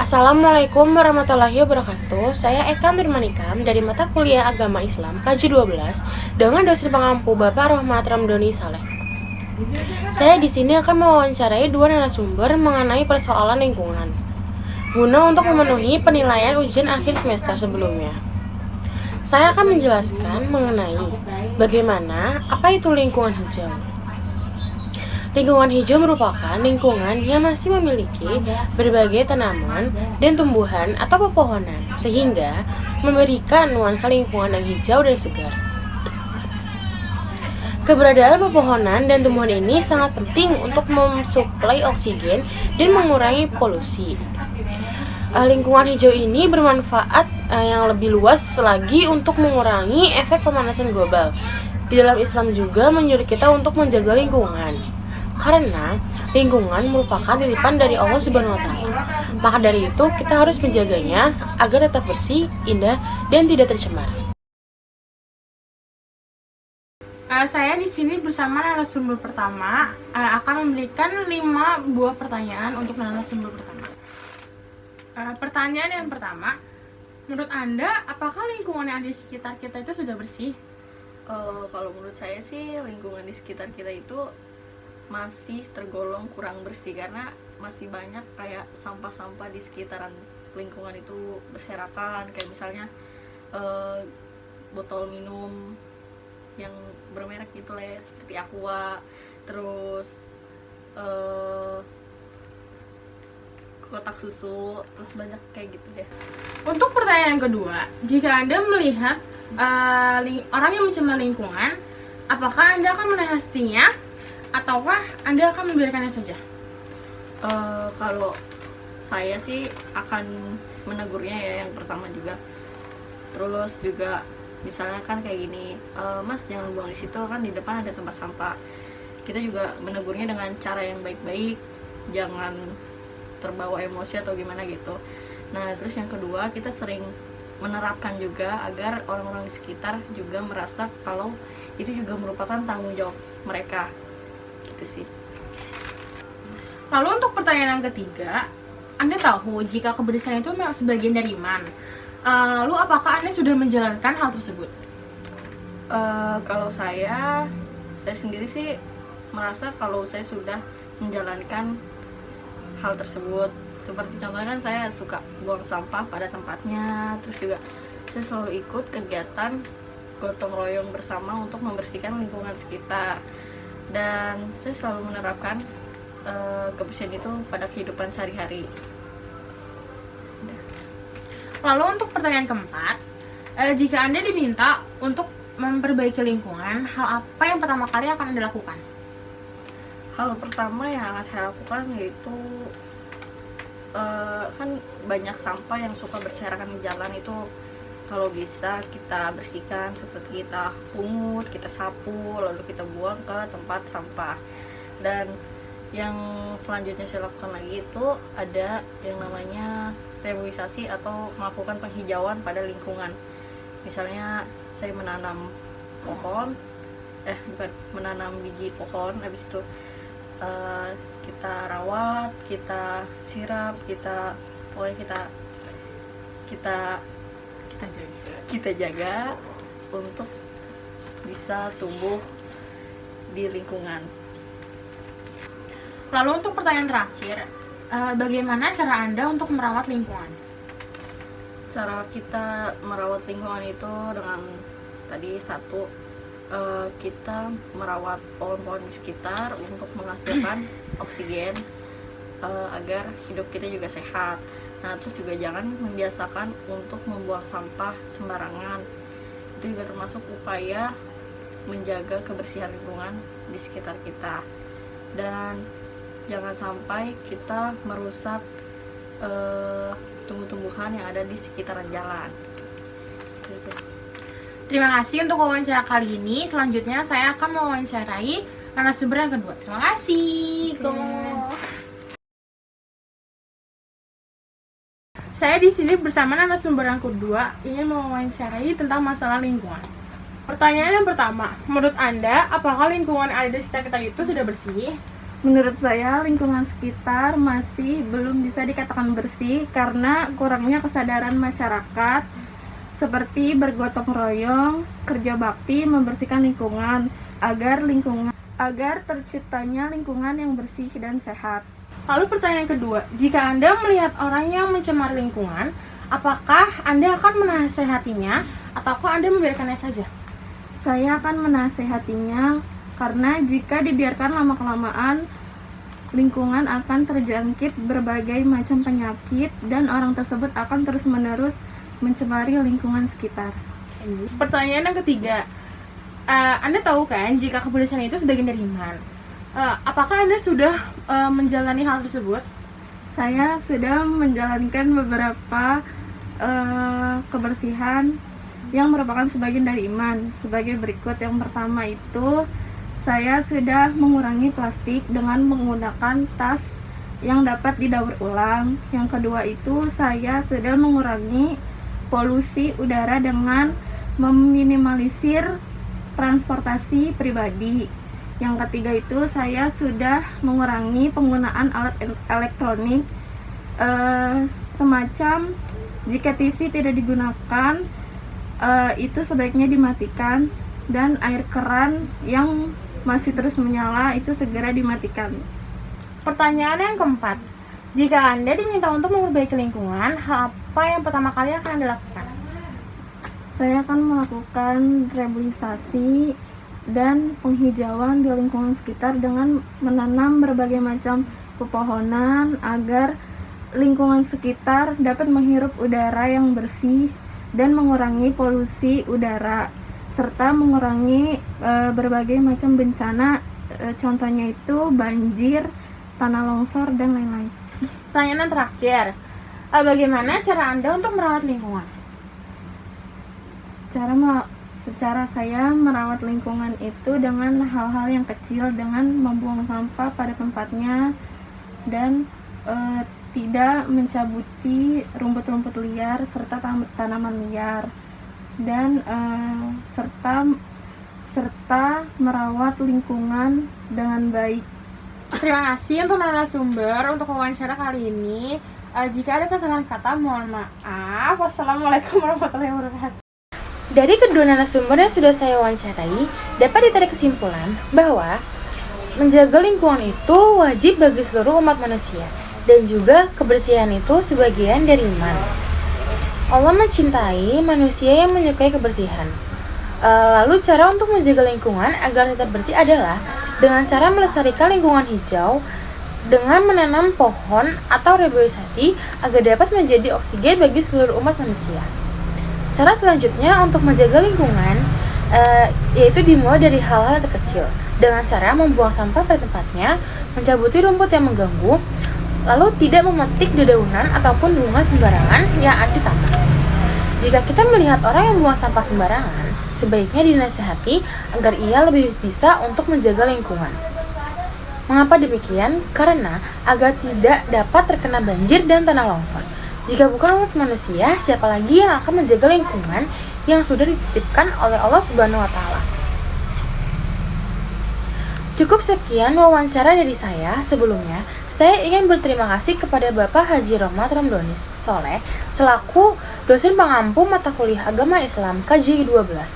Assalamualaikum warahmatullahi wabarakatuh. Saya Eka Nurmanikam dari mata kuliah Agama Islam KJ12 dengan dosen pengampu Bapak Rahmat Ramdhani Saleh. Saya di sini akan mewawancarai dua narasumber mengenai persoalan lingkungan, guna untuk memenuhi penilaian ujian akhir semester sebelumnya. Saya akan menjelaskan mengenai bagaimana apa itu lingkungan hijau. Lingkungan hijau merupakan lingkungan yang masih memiliki berbagai tanaman dan tumbuhan atau pepohonan, sehingga memberikan nuansa lingkungan yang hijau dan segar. Keberadaan pepohonan dan tumbuhan ini sangat penting untuk mensuplai oksigen dan mengurangi polusi. Lingkungan hijau ini bermanfaat yang lebih luas lagi untuk mengurangi efek pemanasan global. Di dalam Islam juga menyuruh kita untuk menjaga lingkungan, karena lingkungan merupakan titipan dari Allah Subhanahu wa Ta'ala. Maka dari itu kita harus menjaganya agar tetap bersih, indah, dan tidak tercemar. Saya di sini bersama narasumber pertama akan memberikan 5 buah pertanyaan untuk narasumber pertama. Pertanyaan yang pertama, menurut Anda, apakah lingkungan yang ada di sekitar kita itu sudah bersih? Kalau menurut saya sih lingkungan di sekitar kita itu masih tergolong kurang bersih, karena masih banyak kayak sampah-sampah di sekitaran lingkungan itu berserakan, kayak misalnya botol minum yang bermerek gitu lah ya, seperti Aqua, terus kotak susu, terus banyak kayak gitu deh. Untuk pertanyaan yang kedua, jika Anda melihat orang yang mencemar lingkungan, apakah Anda akan menasihatinya ataukah Anda akan membiarkannya saja? Kalau saya sih akan menegurnya ya, yang pertama juga. Terus juga misalnya kan kayak gini, Mas jangan buang di situ, kan di depan ada tempat sampah. Kita juga menegurnya dengan cara yang baik-baik, jangan terbawa emosi atau gimana gitu. Nah terus yang kedua, kita sering menerapkan juga agar orang-orang di sekitar juga merasa kalau itu juga merupakan tanggung jawab mereka. Gitu sih. Lalu untuk pertanyaan yang ketiga, Anda tahu jika kebersihan itu memang sebagian dari iman. Lalu apakah Anda sudah menjalankan hal tersebut? Kalau saya sendiri sih merasa kalau saya sudah menjalankan hal tersebut. Seperti contohnya kan saya suka buang sampah pada tempatnya, terus juga saya selalu ikut kegiatan gotong royong bersama untuk membersihkan lingkungan sekitar. Dan saya selalu menerapkan kebersihan itu pada kehidupan sehari-hari. Lalu untuk pertanyaan keempat, jika Anda diminta untuk memperbaiki lingkungan, hal apa yang pertama kali akan Anda lakukan? Hal pertama yang akan saya lakukan yaitu kan banyak sampah yang suka berserakan di jalan, itu kalau bisa kita bersihkan, seperti kita pungut, kita sapu, lalu kita buang ke tempat sampah. Dan yang selanjutnya saya lakukan lagi itu ada yang namanya reboisasi atau melakukan penghijauan pada lingkungan. Misalnya saya menanam pohon, menanam biji pohon, habis itu kita rawat, kita siram, pokoknya kita jaga untuk bisa tumbuh di lingkungan. Lalu untuk pertanyaan terakhir, bagaimana cara Anda untuk merawat lingkungan? Cara kita merawat lingkungan itu dengan tadi satu, kita merawat pohon-pohon di sekitar untuk menghasilkan oksigen agar hidup kita juga sehat. Nah terus juga jangan membiasakan untuk membuang sampah sembarangan, itu juga termasuk upaya menjaga kebersihan lingkungan di sekitar kita. Dan jangan sampai kita merusak tumbuh-tumbuhan yang ada di sekitaran jalan. Terima kasih untuk wawancara kali ini. Selanjutnya saya akan mewawancarai narasumber yang kedua. Terima kasih. Saya di sini bersama narasumber yang kedua ingin mewawancarai tentang masalah lingkungan. Pertanyaan yang pertama, menurut Anda, apakah lingkungan yang ada di sekitar kita itu sudah bersih? Menurut saya, lingkungan sekitar masih belum bisa dikatakan bersih karena kurangnya kesadaran masyarakat seperti bergotong royong, kerja bakti membersihkan lingkungan agar terciptanya lingkungan yang bersih dan sehat. Lalu pertanyaan kedua, jika Anda melihat orang yang mencemari lingkungan, apakah Anda akan menasehatinya ataukah Anda membiarkannya saja? Saya akan menasehatinya karena jika dibiarkan lama-kelamaan, lingkungan akan terjangkit berbagai macam penyakit dan orang tersebut akan terus-menerus mencemari lingkungan sekitar. Pertanyaan yang ketiga, Anda tahu kan jika kebersihan itu sebagian dari iman. Apakah Anda sudah menjalani hal tersebut? Saya sudah menjalankan beberapa kebersihan yang merupakan sebagian dari iman. Sebagai berikut, yang pertama itu saya sudah mengurangi plastik dengan menggunakan tas yang dapat didaur ulang. Yang kedua itu saya sudah mengurangi polusi udara dengan meminimalisir transportasi pribadi. Yang ketiga itu saya sudah mengurangi penggunaan alat elektronik semacam jika TV tidak digunakan itu sebaiknya dimatikan, dan air keran yang masih terus menyala itu segera dimatikan. Pertanyaan yang keempat, jika Anda diminta untuk memperbaiki lingkungan, hal apa yang pertama kali akan Anda lakukan? Saya akan melakukan reboisasi dan penghijauan di lingkungan sekitar dengan menanam berbagai macam pepohonan agar lingkungan sekitar dapat menghirup udara yang bersih dan mengurangi polusi udara, serta mengurangi berbagai macam bencana, contohnya itu banjir, tanah longsor, dan lain-lain. Pertanyaan terakhir, bagaimana cara Anda untuk merawat lingkungan? Secara saya merawat lingkungan itu dengan hal-hal yang kecil, dengan membuang sampah pada tempatnya dan tidak mencabuti rumput-rumput liar serta tanaman liar, dan serta merawat lingkungan dengan baik. Terima kasih untuk narasumber untuk wawancara kali ini. Jika ada kesalahan kata, mohon maaf. Wassalamualaikum warahmatullahi wabarakatuh. Dari kedua narasumber yang sudah saya wawancarai, dapat ditarik kesimpulan bahwa menjaga lingkungan itu wajib bagi seluruh umat manusia, dan juga kebersihan itu sebagian dari iman. Allah mencintai manusia yang menyukai kebersihan. Lalu cara untuk menjaga lingkungan agar tetap bersih adalah dengan cara melestarikan lingkungan hijau dengan menanam pohon atau reboisasi agar dapat menjadi oksigen bagi seluruh umat manusia. Cara selanjutnya untuk menjaga lingkungan yaitu dimulai dari hal-hal terkecil dengan cara membuang sampah pada tempatnya, mencabuti rumput yang mengganggu, lalu tidak memetik dedaunan ataupun bunga sembarangan yang ada di taman. Jika kita melihat orang yang buang sampah sembarangan, sebaiknya dinasihati agar ia lebih bisa untuk menjaga lingkungan. Mengapa demikian? Karena agar tidak dapat terkena banjir dan tanah longsor. Jika bukan umat manusia, siapa lagi yang akan menjaga lingkungan yang sudah dititipkan oleh Allah Subhanahu wa Ta'ala? Cukup sekian wawancara dari saya. Sebelumnya, saya ingin berterima kasih kepada Bapak Haji Rohmat Ramdhani Soleh selaku dosen pengampu mata kuliah Agama Islam KJ12.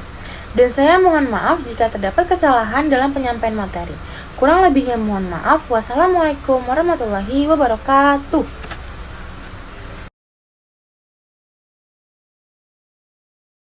Dan saya mohon maaf jika terdapat kesalahan dalam penyampaian materi. Kurang lebihnya mohon maaf. Wassalamualaikum warahmatullahi wabarakatuh.